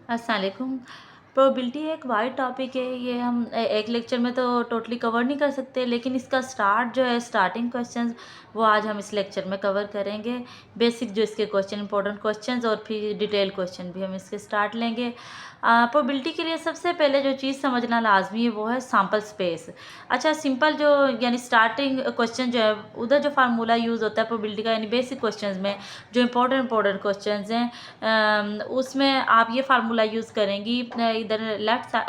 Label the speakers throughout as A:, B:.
A: अस्सलाम वालेकुम। प्रोबेबिलिटी एक वाइड टॉपिक है, ये हम एक लेक्चर में तो टोटली कवर नहीं कर सकते, लेकिन इसका स्टार्ट जो है, स्टार्टिंग क्वेश्चंस वो आज हम इस लेक्चर में कवर करेंगे। बेसिक जो इसके क्वेश्चन, इंपॉर्टेंट क्वेश्चंस और फिर डिटेल क्वेश्चन भी हम इसके स्टार्ट लेंगे। प्रोबेबिलिटी के लिए सबसे पहले जो चीज़ समझना लाजमी है वो है सैम्पल स्पेस। अच्छा, सिंपल जो यानी स्टार्टिंग क्वेश्चन जो है, उधर जो फार्मूला यूज़ होता है प्रोबेबिलिटी का, यानी बेसिक क्वेश्चंस में जो इंपॉर्टेंट क्वेश्चंस हैं, उसमें आप ये फार्मूला यूज़ करेंगी। इधर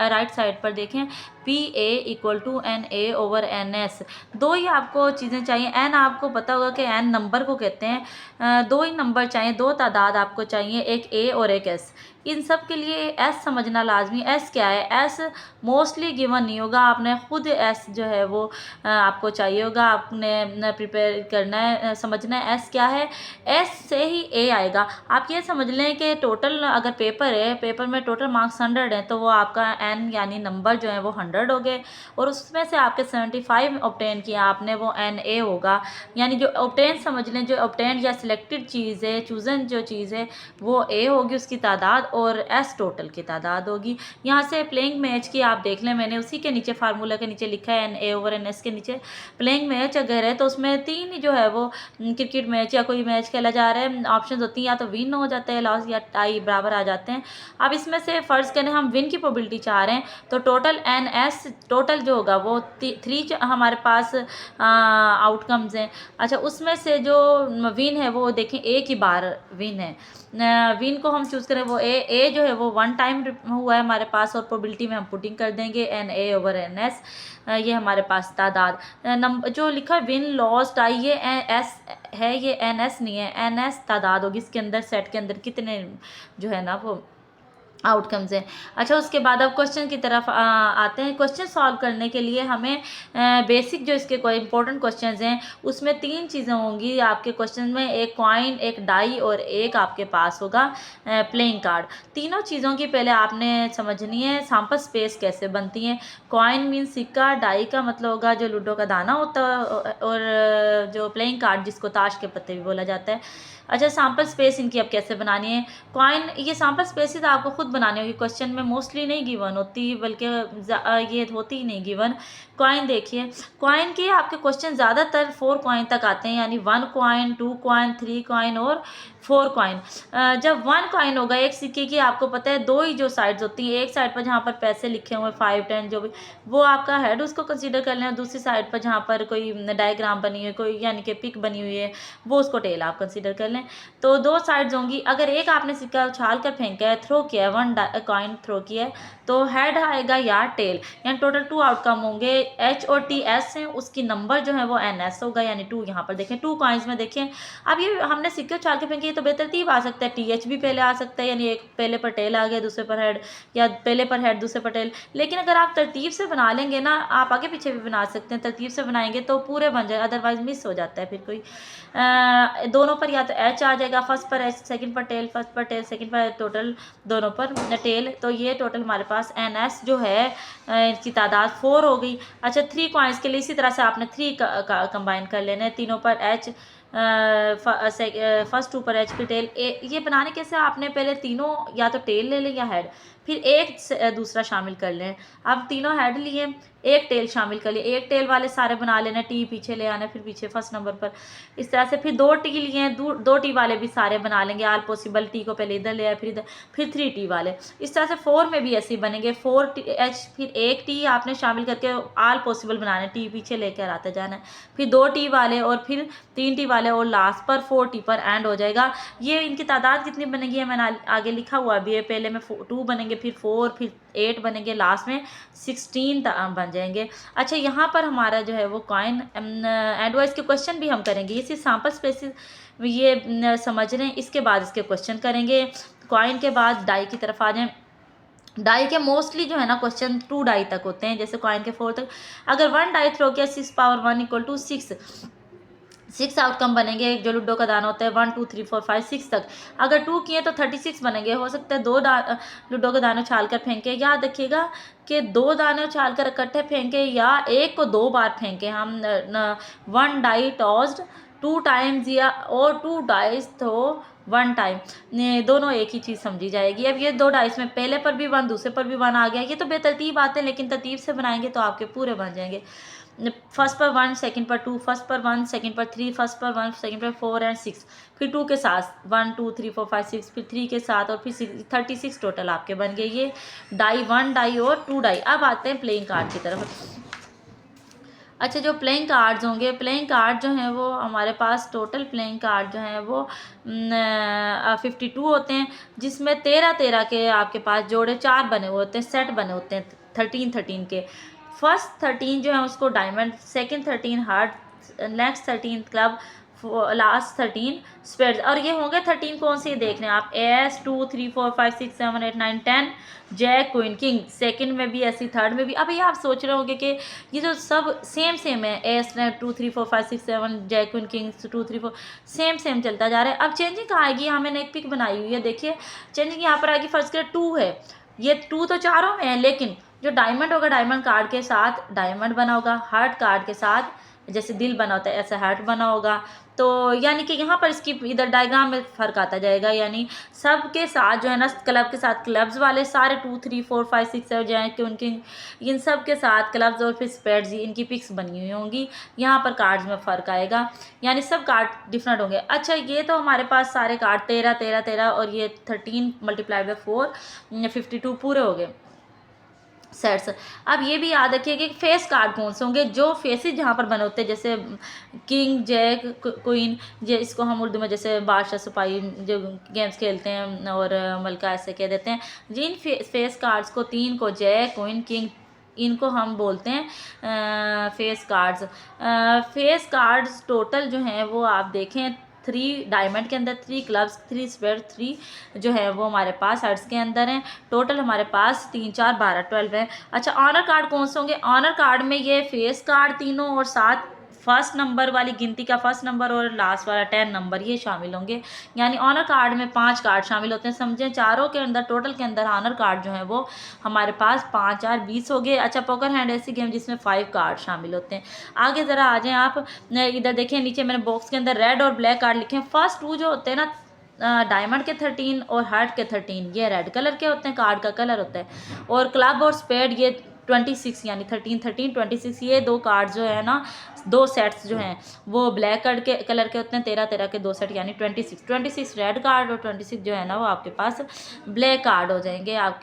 A: राइट साइड पर देखें, P A equal to N A over N S. दो ही आपको चीज़ें चाहिए। एन आपको पता होगा कि एन नंबर को कहते हैं। दो ही नंबर चाहिए, दो तादाद आपको चाहिए, एक ए और एक एस। इन सब के लिए एस समझना लाजमी। एस क्या है? एस मोस्टली गिवन नहीं होगा, आपने खुद एस जो है वो आपको चाहिए होगा, आपने प्रिपेयर करना है, समझना है एस क्या है। एस से ही ए आएगा। आप ये समझ लें कि टोटल अगर पेपर है, पेपर में टोटल मार्क्स 100 हैं, तो वो आपका एन यानी नंबर जो है वो 100 हो गए, और उसमें से आपके 75 ऑब्टेन किया आपने, वो एन ए होगा। यानी जो ऑब्टेन समझ लें, जो ऑब्टेन या सिलेक्टेड चीज़ है, चूज़न जो चीज़ है, वो ए होगी उसकी तादाद, और एस टोटल की तादाद होगी। यहाँ से प्लेइंग मैच की आप देख लें, मैंने उसी के नीचे फार्मूला के नीचे लिखा है, N A over N S के नीचे प्लेइंग मैच अगर है तो उसमें तीन ही जो है वो क्रिकेट मैच या कोई मैच खेला जा रहा है, ऑप्शंस होती हैं, या तो विन हो जाता है, लॉस, या टाई बराबर आ जाते हैं। अब इसमें से फ़र्ज़ करें हम विन की प्रोबेबिलिटी चाह रहे हैं, तो टोटल एन एस टोटल जो होगा वो 3 हमारे पास आउटकम्स हैं। अच्छा, उसमें से जो विन है वो देखें एक ही बार विन है। विन को हम चूज़ करें, वो ए जो है वो 1 टाइम हुआ है हमारे पास, और प्रोबेबिलिटी में हम पुटिंग कर देंगे N A over N S. ये हमारे पास तादाद नंबर जो लिखा है विन लॉस टाई, ये एस है, ये एन एस नहीं है, एन एस तादाद होगी। इसके अंदर सेट के अंदर कितने जो है ना वो आउटकम्स हैं। अच्छा, उसके बाद अब क्वेश्चन की तरफ आते हैं। क्वेश्चन सॉल्व करने के लिए हमें बेसिक जो इसके कोई इंपॉर्टेंट क्वेश्चंस हैं, उसमें 3 चीज़ें होंगी आपके क्वेश्चन में, एक कॉइन, एक डाई, और एक आपके पास होगा प्लेइंग कार्ड। तीनों चीज़ों की पहले आपने समझनी है सैम्पल स्पेस कैसे बनती हैं। कॉइन मीन सिक्का, डाई का मतलब होगा जो लूडो का दाना होता है, और जो प्लेइंग कार्ड जिसको ताश के पत्ते भी बोला जाता है। अच्छा, सैम्पल स्पेस इनकी अब कैसे बनानी है। कॉइन, ये सैम्पल स्पेसिस आपको खुद बनानी होगी, क्वेश्चन में मोस्टली नहीं गिवन होती, बल्कि ये होती ही नहीं गिवन। कॉइन देखिए, कॉइन के आपके क्वेश्चन ज़्यादातर 4 कॉइन तक आते हैं, यानी 1 कॉइन, 2 कॉइन, 3 कॉइन और 4 कॉइन। जब 1 कॉइन होगा एक सिक्के की, आपको पता है दो ही जो साइड्स होती हैं, एक साइड पर जहाँ पर पैसे लिखे हुए 5, 10 जो भी, वो आपका हेड उसको कंसीडर कर लें, और दूसरी साइड पर जहाँ पर कोई डायग्राम बनी हुई है, कोई यानी कि पिक बनी हुई है, वो उसको टेल आप कंसीडर कर लें। तो 2 साइड्स होंगी। अगर एक आपने सिक्का उछाल कर फेंका है, थ्रो किया है, 1 कॉइन थ्रो किया है, तो हेड आएगा या टेल, यानी टोटल 2 आउटकम होंगे। एच और टी एस हैं, उसकी नंबर जो है वो एन एस होगा, यानी 2 यहाँ पर देखें, 2 कॉइन्स में देखें। अब ये हमने सिक्के उछाल के फेंके, तो बेतरतीब आ सकता है, टी एच भी पहले आ सकता है, यानी एक पहले पर टेल आ गया, दूसरे पर हेड, या पहले पर हेड दूसरे पर टेल। लेकिन अगर आप तरतीब से बना लेंगे ना, आप आगे पीछे भी बना सकते हैं, तरतीब से बनाएंगे तो पूरे बन जाए, अदरवाइज मिस हो जाता है फिर कोई। दोनों पर या तो एच आ जाएगा, फर्स्ट पर एच, सेकंड पर टेल, फर्स्ट पर टेल, सेकंड पर टोटल दोनों पर टेल, तो ये टोटल हमारे पास एन एस जो है इसकी तादाद 4 हो गई। अच्छा, 3 कॉइन्स के लिए इसी तरह से आपने 3 कंबाइन कर लेना है, तीनों पर एच, फर्स्ट 2 पर एच की टेल। ये बनाने के से आपने पहले तीनों या तो टेल ले लें या हेड, फिर एक दूसरा शामिल कर लें। अब तीनों हेड लिए, एक टेल शामिल कर लिए, एक टेल वाले सारे बना लेना, टी पीछे ले आना, फिर पीछे फर्स्ट नंबर पर, इस तरह से। फिर 2 टी लिए हैं, 2 टी वाले भी सारे बना लेंगे, आल पॉसिबल, टी को पहले इधर ले आए, फिर इधर, फिर 3 टी वाले। इस तरह से 4 में भी ऐसे ही बनेंगे, 4 टी एच, फिर एक टी आपने शामिल करके आल पॉसिबल बनाना, टी पीछे लेकर आते जाना है, फिर 2 टी वाले, और फिर 3 टी वाले, और लास्ट पर 4 टी पर एंड हो जाएगा। ये इनकी तादाद कितनी बनेगी है मैंने आगे लिखा हुआ भी है, पहले में 2 बनेंगे, फिर 4, फिर 8 बनेंगे, लास्ट में 16 बन जाएंगे। अच्छा, यहाँ पर हमारा जो है वो कॉइन एडवाइस के क्वेश्चन भी हम करेंगे, इसी सैम्पल स्पेसिस ये समझ रहे हैं। इसके बाद इसके क्वेश्चन करेंगे। कॉइन के बाद डाई की तरफ आ जाएं। डाई के मोस्टली जो है ना क्वेश्चन 2 डाई तक होते हैं, जैसे कॉइन के 4 तक। अगर 1 डाई थ्रो किया, 6 पावर 1 इक्वल टू 6 आउटकम बनेंगे, जो लूडो का दाना होता है, 1 2 3 4 5 6 तक। अगर 2 किए तो 36 बनेंगे। हो सकता है 2 लूडो के दाने उछाल कर फेंके। याद रखिएगा कि 2 दाने उछाल कर इकट्ठे फेंके, या एक को 2 बार फेंके हम। 1 डाई टॉस्ड 2 टाइम्स, या और 2 डाइस थ्रो वन टाइम, दोनों एक ही चीज़ समझी जाएगी। अब ये 2 डाइस में पहले पर भी 1 दूसरे पर भी 1 आ गया, ये तो बेतरतीब आते हैं लेकिन तरतीब से बनाएंगे तो आपके पूरे बन जाएंगे। फर्स्ट पर 1, सेकंड पर 2, फर्स्ट पर 1, सेकंड पर 3, फर्स्ट पर 1, सेकंड पर 4 एंड 6, फिर 2 के साथ 1 2 3 4 5 6, फिर 3 के साथ और फिर 36 टोटल आपके बन गए ये डाई, 1 डाई और 2 डाई। अब आते हैं प्लेइंग कार्ड की तरफ। अच्छा, जो प्लेइंग कार्ड्स होंगे, प्लेइंग कार्ड जो हैं वो हमारे पास टोटल प्लेइंग कार्ड जो हैं वो 52 होते हैं, जिसमें 13 के आपके पास जोड़े 4 बने हुए होते हैं, सेट बने होते हैं 13 के। फर्स्ट 13 जो है उसको diamond, second 13 heart, next 13 club, last 13 spades. और ये होंगे 13 कौन से देख लें आप, ace 2 3 4 5 6 7 8 9 10, jack queen king, second में भी ऐसी, थर्ड में भी। अब ये आप सोच रहे होंगे कि ये जो सब सेम है, ace 2 3 4 5 6 7, jack queen king 2 3 4, same चलता जा रहा है। अब चेंजिंग कहाँ आएगी, यहाँ मैंने एक पिक बनाई हुई है, देखिए चेंजिंग यहाँ पर आएगी। फर्स्ट के 2 है, ये 2 तो चारों में है, लेकिन जो डायमंड होगा, डायमंड कार्ड के साथ डायमंड बना होगा, हार्ट कार्ड के साथ जैसे दिल बना होता है ऐसा हार्ट बना होगा। तो यानी कि यहाँ पर इसकी इधर डायग्राम में फ़र्क आता जाएगा, यानी सब के साथ जो है ना, क्लब के साथ क्लब्स वाले सारे 2 3 4 5 6 7 जो हैं कि उनकी इन सब के साथ क्लब्स और फिर स्पेड्स इनकी पिक्स बनी हुई होंगी। यहाँ पर कार्ड्स में फ़र्क आएगा, यानी सब कार्ड डिफरेंट होंगे। अच्छा, ये तो हमारे पास सारे कार्ड 13 और ये 13 मल्टीप्लाइड बाई 4 52 पूरे हो गए सेट्स। अब ये भी याद रखिए कि फेस कार्ड कौन से होंगे, जो फेसेस जहाँ पर बने होते हैं, जैसे किंग, जैक, क्वीन, जे इसको हम उर्दू में जैसे बादशाह सिपाही जो गेम्स खेलते हैं और मलका ऐसे कह देते हैं। जिन फेस कार्ड्स को 3 को, जैक, क्वीन, किंग, इनको हम बोलते हैं face cards. Face cards total जो हैं वो आप देखें 3 डायमंड के अंदर, 3 क्लब्स, 3 स्पेयर, 3 जो है वो हमारे पास हर्ट्स के अंदर हैं। टोटल हमारे पास 3 4 12 12 है। अच्छा, ऑनर कार्ड कौन से होंगे, ऑनर कार्ड में ये फेस कार्ड तीनों और साथ फर्स्ट नंबर वाली गिनती का फर्स्ट नंबर और लास्ट वाला 10 नंबर ये शामिल होंगे। यानी ऑनर कार्ड में 5 कार्ड शामिल होते हैं, समझें चारों के अंदर टोटल के अंदर ऑनर कार्ड जो है वो हमारे पास 5 4 20 हो गए। अच्छा, पोकर हैंड ऐसी गेम जिसमें 5 कार्ड शामिल होते हैं। आगे ज़रा आ जाएं आप, इधर देखें नीचे मैंने बॉक्स के अंदर रेड और ब्लैक कार्ड लिखे हैं। फर्स्ट 2 जो होते हैं ना, डायमंड के 13 और हार्ट के 13, ये रेड कलर के होते हैं, कार्ड का कलर होता है। और क्लब और स्पेड ये 26 यानी 13 13 26, ये 2 कार्ड जो है ना, 2 सेट्स जो हैं वो ब्लैक कलर के होते हैं, 13 के 2 सेट यानी 26 रेड कार्ड और 26 जो है ना वो आपके पास ब्लैक कार्ड हो जाएंगे आप।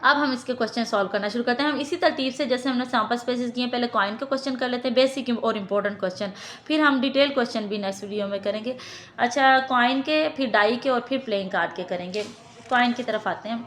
A: अब हम इसके क्वेश्चन सॉल्व करना शुरू करते हैं। हम इसी तरतीब से जैसे हमने सैम्पल स्पेसेस किए, पहले कॉइन के क्वेश्चन कर लेते हैं, बेसिक और इंपॉर्टेंट क्वेश्चन, फिर हम डिटेल क्वेश्चन भी नेक्स्ट वीडियो में करेंगे। अच्छा, कॉइन के, फिर डाई के और फिर प्लेइंग कार्ड के करेंगे। कॉइन की तरफ आते हैं।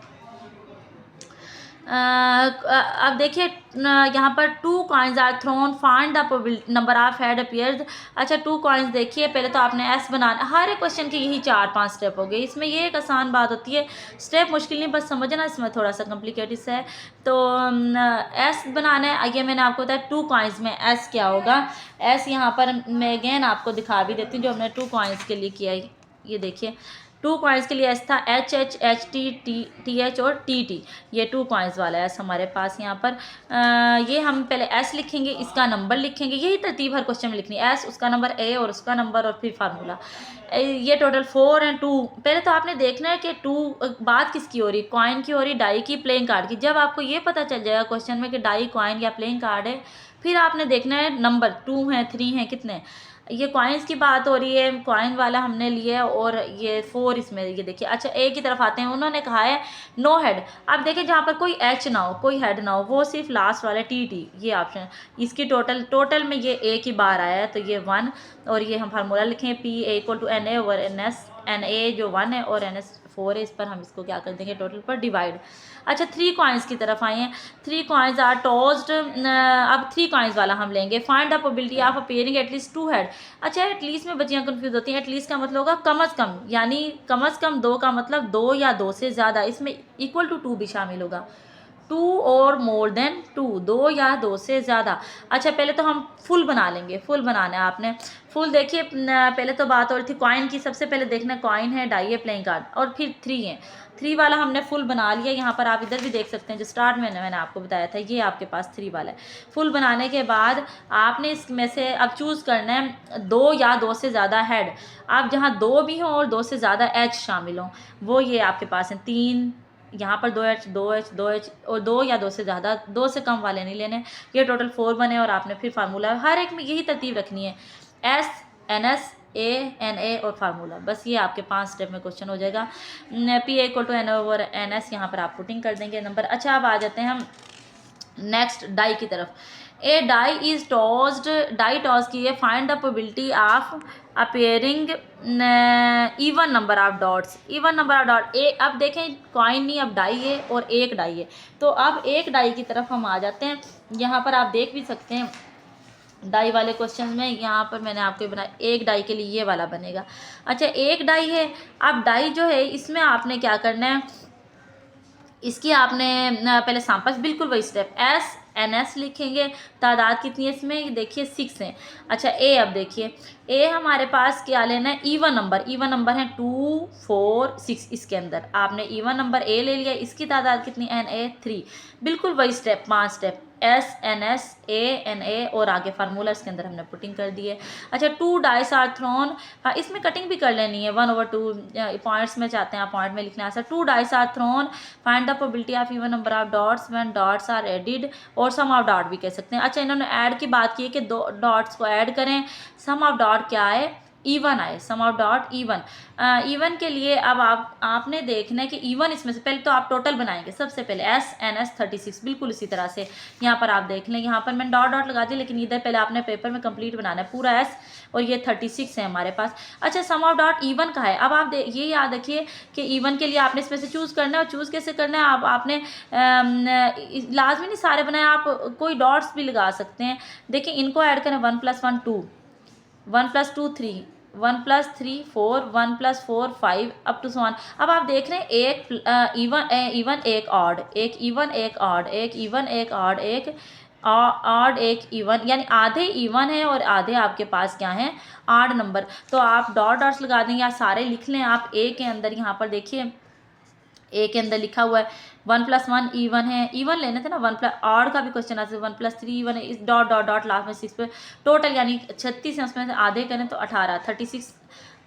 A: अब देखिए यहाँ पर 2 coins are thrown, find the number of head appears. अच्छा, 2 कॉइन्स देखिए, पहले तो आपने एस बनाना, हर एक क्वेश्चन की यही 4 5 स्टेप हो गए। इसमें ये एक आसान बात होती है, स्टेप मुश्किल नहीं, बस समझना, इसमें थोड़ा सा कॉम्प्लिकेटेड है। तो एस बनाना है। आगे मैंने आपको बताया 2 कॉइन्स में एस क्या होगा। एस यहाँ पर मैं अगेन आपको दिखा भी देती हूँ जो हमने 2 कॉइन्स के लिए किया है। ये देखिए 2 कॉइन्स के लिए एस था H H H T T T H और टी टी, ये 2 कॉइन्स वाला एस हमारे पास यहाँ पर। ये हम पहले एस लिखेंगे, इसका नंबर लिखेंगे, यही तरतीब हर क्वेश्चन में लिखनी है, एस उसका नंबर, ए और उसका नंबर और फिर फार्मूला। ये टोटल 4 और 2। पहले तो आपने देखना है कि 2 बात किसकी हो रही, कॉइन की हो रही, डाई की, प्लेइंग कार्ड की। जब आपको ये पता चल जाएगा क्वेश्चन में कि डाई, कॉइन या प्लेइंग कार्ड है, फिर आपने देखना है नंबर 2 हैं 3 हैं कितने। ये कॉइन्स की बात हो रही है, कॉइन वाला हमने लिया है और ये 4 इसमें, ये देखिए। अच्छा, ए की तरफ आते हैं, उन्होंने कहा है नो हेड। अब देखिए जहाँ पर कोई एच ना हो, कोई हेड ना हो, वो सिर्फ लास्ट वाला टी टी, ये ऑप्शन। इसकी टोटल में ये ए की बार आया है तो ये 1, और ये हम फार्मूला लिखें P A equal to N A over N S, N A जो 1 है और एन एस 4 है, इस पर हम इसको क्या कर देंगे टोटल पर डिवाइड। अच्छा, 3 कॉइन्स की तरफ आए हैं। 3 कॉइन्स आर टॉस्ड। अब 3 कॉइन्स वाला हम लेंगे। Find the probability of appearing at least 2 head. अच्छा, एटलीस्ट में बच्चियाँ कंफ्यूज होती हैं, एटलीस्ट का मतलब होगा कम अज़ कम, यानी कम अज़ कम 2 का मतलब 2 या 2 से ज़्यादा, इसमें इक्वल टू 2 भी शामिल होगा। टू और मोर देन टू, दो या दो से ज़्यादा। अच्छा पहले तो हम फुल बना लेंगे, फुल बनाना है आपने। फुल देखिए पहले तो बात हो रही थी कॉइन की, सबसे पहले देखना कॉइन है, डाई है, प्लेइंग कार्ड और फिर थ्री है। थ्री वाला हमने फुल बना लिया, यहाँ पर आप इधर भी देख सकते हैं जो स्टार्ट में मैंने आपको बताया था, ये आपके पास थ्री वाला है। फुल बनाने के बाद आपने इसमें से अब चूज़ करना है दो या दो से ज़्यादा हेड। आप जहाँ दो भी हों और दो से ज़्यादा एच शामिल हों, वो ये आपके पास हैं तीन, यहाँ पर 2H 2H 2H और दो या दो से ज़्यादा, दो से कम वाले नहीं लेने। ये टोटल 4 बने और आपने फिर फार्मूला हर एक में यही तरतीब रखनी है, SNS ANA और फार्मूला, बस ये आपके 5 स्टेप में क्वेश्चन हो जाएगा। PA = N/NS यहाँ पर आप पुटिंग कर देंगे नंबर। अच्छा अब आ जाते हैं हम नेक्स्ट डाई की तरफ। A die is tossed, die toss की है, find the probability of appearing even number of dots, even number of dot. ए अब देखें कॉइन नहीं, अब डाई है और एक डाई है, तो अब एक डाई की तरफ हम आ जाते हैं। यहाँ पर आप देख भी सकते हैं डाई वाले क्वेश्चन में, यहाँ पर मैंने आपको बनाया एक डाई के लिए ये वाला बनेगा। अच्छा एक डाई है, अब डाई जो है इसमें आपने क्या करना है, इसकी आपने पहले सैंपल्स, बिल्कुल वही स्टेप, SNS लिखेंगे। तादाद कितनी है इसमें, देखिए 6 है। अच्छा ए, अब देखिए ए हमारे पास क्या लेना है, इवन नंबर, इवन नंबर है 2 4 6, इसके अंदर आपने इवन नंबर ए ले लिया, इसकी तादाद कितनी, NA 3, बिल्कुल वही स्टेप 5 स्टेप, SNS ANA और आगे फार्मूला इसके अंदर हमने पुटिंग कर दी है। अच्छा 2 डाइस आर थ्रोन, हाँ इसमें कटिंग भी कर लेनी है, 1/2 पॉइंट्स में चाहते हैं आप पॉइंट में लिखना है। 2 dice are thrown, find the probability of even number of dots when dots are added, और सम ऑफ डॉट भी कह सकते हैं। अच्छा इन्होंने ऐड की बात की है कि दो डॉट्स को ऐड करें, सम ऑफ डॉट क्या है, इवन आए, सम ऑफ डॉट इवन। इवन के लिए अब आपने देखना है कि इवन इसमें से पहले तो आप टोटल बनाएंगे, सबसे पहले SNS 36, बिल्कुल इसी तरह से यहाँ पर आप देख लें, यहाँ पर मैंने डॉट डॉट लगा दी, लेकिन इधर पहले आपने पेपर में कंप्लीट बनाना है पूरा S, और ये 36 है हमारे पास। अच्छा सम ऑफ डॉट इवन का है, अब आप ये याद रखिए कि इवन के लिए आपने इसमें से चूज़ करना है, और चूज़ कैसे करना है, आपने लाजमी नहीं सारे बनाए, आप कोई डॉट्स भी लगा सकते हैं। देखिए इनको ऐड करें, 1 + 1 2, 1 + 2 3, 1 + 3 4, 1 + 4 5 अप टू 1। अब आप देख रहे हैं एक इवन एक ऑड, एक इवन एक ऑड, एक इवन एक ऑड, एक ऑड एक इवन, यानी आधे इवन है और आधे आपके पास क्या है, ऑड नंबर। तो आप डॉट डॉट्स लगा दें या सारे लिख लें आप। ए के अंदर यहाँ पर देखिए ए के अंदर लिखा हुआ है 1 + 1 इवन है, इवन लेने थे ना, 1 प्लस ऑड का भी क्वेश्चन आता है, 1 + 3 इवन है, इस डॉट डॉट डॉट लास्ट में 6 पे टोटल, यानी 36 है, उसमें से आधे करें तो 18, 36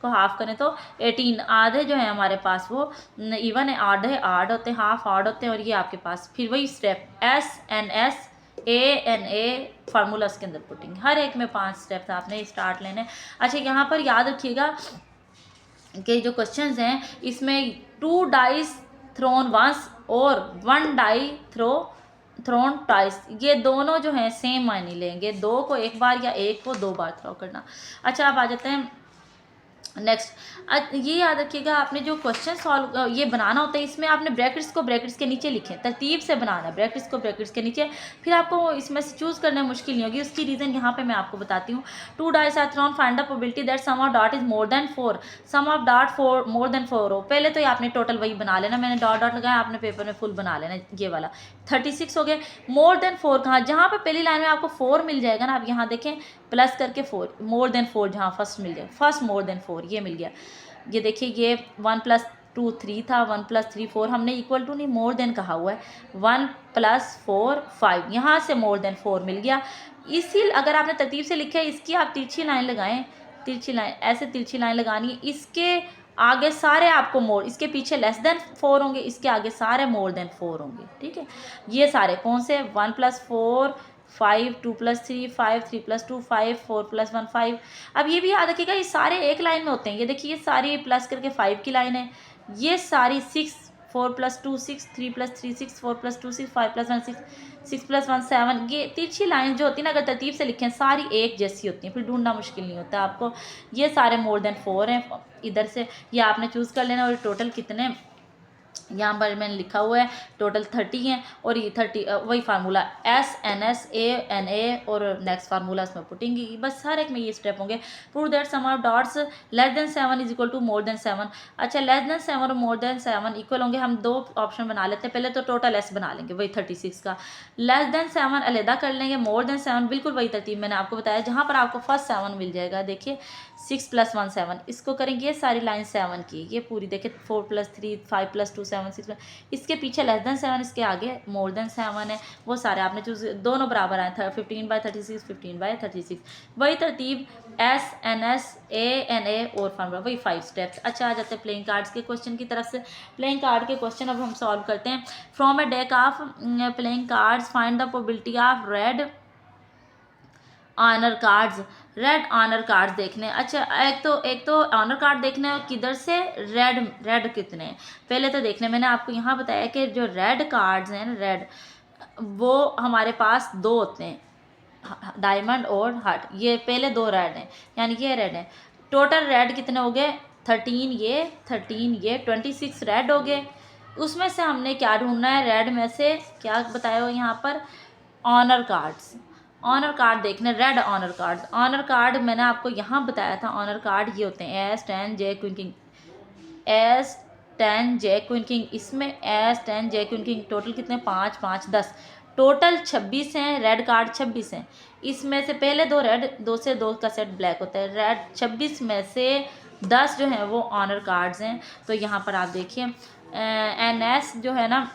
A: को हाफ करें तो 18, आधे जो है हमारे पास वो इवन है, आधे ऑड होते हैं, हाफ ऑड होते हैं, और ये आपके पास फिर वही स्टेप SNS ANA फार्मूला के अंदर पुटिंग, हर एक में 5 स्टेप्स आपने स्टार्ट लेने। अच्छा यहाँ पर याद रखिएगा कि जो क्वेश्चंस हैं इसमें 2 डाइस थ्रोन वंस और 1 डाई थ्रोन ट्वाइस, ये दोनों जो हैं सेम मायने लेंगे, दो को एक बार या एक को 2 बार थ्रो करना। अच्छा अब आ जाते हैं नेक्स्ट। ये याद रखिएगा आपने जो क्वेश्चन सॉल्व ये बनाना होता है, इसमें आपने ब्रैकेट्स को ब्रैकेट्स के नीचे लिखें, तरतीब से बनाना है, ब्रैकेट्स को ब्रैकेट्स के नीचे, फिर आपको इसमें से चूज़ करने में मुश्किल नहीं होगी। उसकी रीज़न यहाँ पे मैं आपको बताती हूँ। 2 dice are thrown, find the probability that sum of dot is more than 4, sum of dot 4 more than 4 हो। पहले तो ये आपने टोटल वही बना लेना, मैंने डॉट डॉट लगाया, आपने पेपर में फुल बना लेना, ये वाला 36 हो गए। मोर देन 4 कहाँ, जहाँ पे पहली लाइन में आपको 4 मिल जाएगा ना, आप यहाँ देखें प्लस करके 4, मोर देन 4 जहाँ फर्स्ट मिल जाए, फर्स्ट मोर देन 4 ये मिल गया। ये देखिए ये 1 + 2 3 था, 1 + 3 4, हमने इक्वल टू नहीं मोर देन कहा हुआ है, 1 + 4 5, यहाँ से मोर देन 4 मिल गया। इसी अगर आपने तरतीब से लिखा है, इसकी आप तिरछी लाइन लगाएं, तिरछी लाइन ऐसे तिरछी लाइन लगानी है, इसके आगे सारे आपको मोर, इसके पीछे लेस देन 4 होंगे, इसके आगे सारे मोर देन 4 होंगे, ठीक है। ये सारे कौन से, 1 + 4 5, 2 + 3 5, 3 + 2 5, 4 + 1 5। अब ये भी याद रखिएगा ये सारे एक लाइन में होते हैं, ये देखिए ये सारी प्लस करके 5 की लाइन है, ये सारी 6, 4 + 2 6, 3 + 3 6, 4 + 2 6, 5 + 1 6, 6 + 1 7, ये तिरछी लाइन जो होती है ना, अगर तरतीब से लिखें सारी एक जैसी होती हैं, फिर ढूंढना मुश्किल नहीं होता आपको। ये सारे मोर देन 4 हैं, इधर से ये आपने चूज़ कर लेना, और टोटल कितने यहाँ पर मैंने लिखा हुआ है टोटल 30 हैं, और ये 30 वही फार्मूला SNSANA और नेक्स्ट फार्मूला इसमें पुटिंग, बस हर एक में ये स्टेप होंगे। Prove that sum of dots less than 7 is equal to more than 7। अच्छा, लेस देन 7 और मोर देन 7 इक्वल होंगे, हम दो ऑप्शन बना लेते हैं। पहले तो टोटल एस बना लेंगे वही 36 का, लेस देन 7 अलहदा कर लेंगे, मोर देन 7 बिल्कुल वही तरतीब मैंने आपको बताया, जहाँ पर आपको फर्स्ट 7 मिल जाएगा। देखिए 6 + 1 7, इसको करेंगे ये सारी लाइन 7 की, ये पूरी देखिए 4 + 3 5 + 2 7 6, इसके पीछे लेस देन 7, इसके आगे मोर देन 7 है। वो सारे आपने चूज, दोनों बराबर आए, 15/36 15/36, वही तरतीब SNSANA और फार्मूला वही 5 स्टेप्स। अच्छा, आ जाते हैं प्लेइंग कार्ड्स के क्वेश्चन की तरफ से। प्लेइंग कार्ड के क्वेश्चन अब हम सॉल्व करते हैं। From a deck of playing cards find the probability of red honour cards. Red honour cards देखने, अच्छा एक तो ऑनर कार्ड देखने हैं, किधर से, रेड कितने हैं पहले तो देखने। मैंने आपको यहाँ बताया कि जो रेड कार्ड्स हैं, रेड वो हमारे पास दो होते हैं, डायमंड और हार्ट, ये पहले दो रेड हैं, यानी ये रेड है। टोटल रेड कितने हो गए, 13 ये 13 ये 26 रेड हो गए। उसमें से हमने क्या ढूंढना है, रेड में से क्या बताया हो यहाँ पर, ऑनर कार्ड्स। ऑनर कार्ड देखने, red honour card. Honour card मैंने आपको यहाँ बताया था, ऑनर कार्ड ये होते हैं S10 J queen king, S10 J queen king, इसमें S10 J queen king total कितने, 5 5 10, टोटल 26 हैं, रेड कार्ड 26 हैं। इसमें से पहले दो रेड, 2 से 2 का सेट ब्लैक होता है। रेड 26 में से 10 जो हैं वो ऑनर कार्ड्स हैं। तो यहाँ पर आप देखिए NS जो है ना,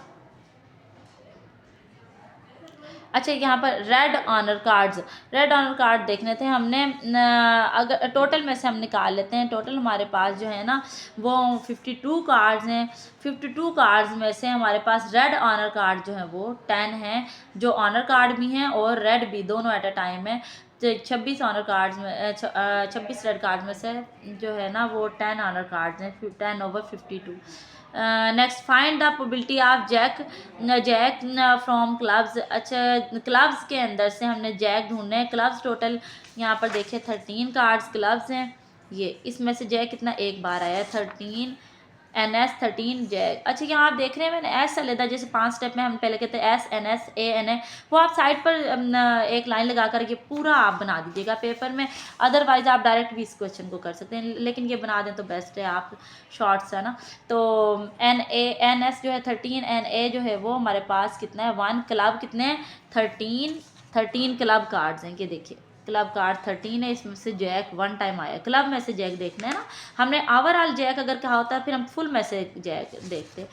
A: अच्छा यहाँ पर red honour cards, red honour card देखने थे हमने, अगर टोटल में से हम निकाल लेते हैं, टोटल हमारे पास जो है ना वो 52 कार्ड्स हैं। 52 कार्ड्स में से हमारे पास रेड ऑनर कार्ड जो है वो 10 हैं, जो ऑनर कार्ड भी हैं और रेड भी, दोनों एट अ टाइम है। तो 26 ऑनर कार्ड्स में 26 रेड कार्ड में से जो है ना वो 10 ऑनर कार्ड्स हैं, 10/52। Next find the probability of jack from clubs. अच्छा, क्लब्स के अंदर से हमने जैक ढूंढने हैं। क्लब्स टोटल यहाँ पर देखिए 13 कार्ड्स क्लब्स हैं, ये इसमें से जैक कितना, एक बार आया है 13, NS 13 जैक। अच्छा, यहाँ आप देख रहे हैं मैंने एस लेता, जैसे 5 स्टेप में हम पहले कहते हैं SNSANA, वो आप साइड पर एक लाइन लगा कर ये पूरा आप बना दीजिएगा पेपर में। अदरवाइज आप डायरेक्ट भी इस क्वेश्चन को कर सकते हैं, लेकिन ये बना दें तो बेस्ट है, आप शॉर्ट्स है ना। तो NS जो है 13, NA जो है वो हमारे पास कितना है 1, क्लब कितने हैं 13 क्लब कार्ड्स हैं, ये देखिए क्लब कार्ड 13 है, इसमें से जैक 1 टाइम आया। क्लब में से जैक देखना है ना, हमने ओवरऑल जैक अगर कहा होता है फिर हम फुल में से जैक देखते,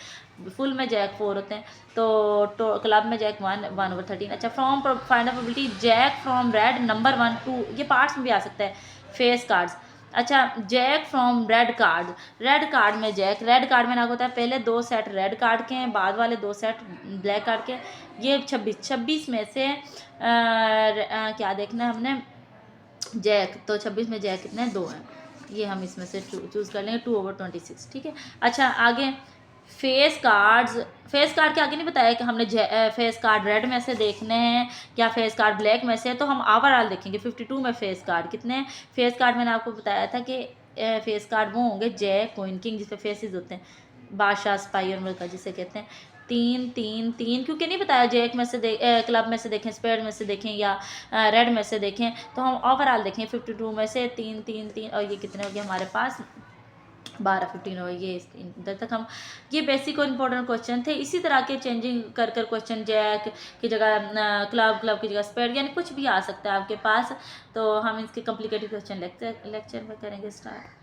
A: फुल में जैक 4 होते हैं, तो क्लब में जैक 1/13। अच्छा, from find the probability jack from red number 1 2, ये पार्ट्स में भी आ सकता है, फेस कार्ड्स। अच्छा, jack from red card, red card में जैक, रेड कार्ड में ना होता है पहले 2 सेट रेड कार्ड के हैं, बाद वाले 2 सेट ब्लैक कार्ड के। ये 26 में से क्या देखना है हमने, जैक, तो 26 में जैक कितने, 2 हैं, ये हम इसमें से चूज़ कर लेंगे 2/26, ठीक है। अच्छा, आगे फेस कार्ड्स, फेस कार्ड के आगे नहीं बताया कि हमने फेस कार्ड रेड में से देखने हैं या फेस कार्ड ब्लैक में से, तो हम ओवरऑल देखेंगे 52 में फेस कार्ड कितने हैं। फेस कार्ड मैंने आपको बताया था कि फेस कार्ड वो होंगे जैक क्वीन किंग, जिसपे फेसेस होते हैं, बादशाह स्पाई और मलका जिसे कहते हैं। 3 3 3 क्योंकि नहीं बताया जैक में से क्लब में से देखें, स्पेड में से देखें या रेड में से देखें, तो हम ओवरऑल देखें 52 में से 3 3 3, और ये कितने हो गए हमारे पास 12 15 हो, ये इधर तक हम, ये बेसिक और इम्पोर्टेंट क्वेश्चन थे। इसी तरह के चेंजिंग कर क्वेश्चन जैक की जगह क्लब की जगह स्पेड, यानी कुछ भी आ सकता है आपके पास। तो हम इसके कॉम्प्लिकेटेड क्वेश्चन लेक्चर में करेंगे स्टार्ट।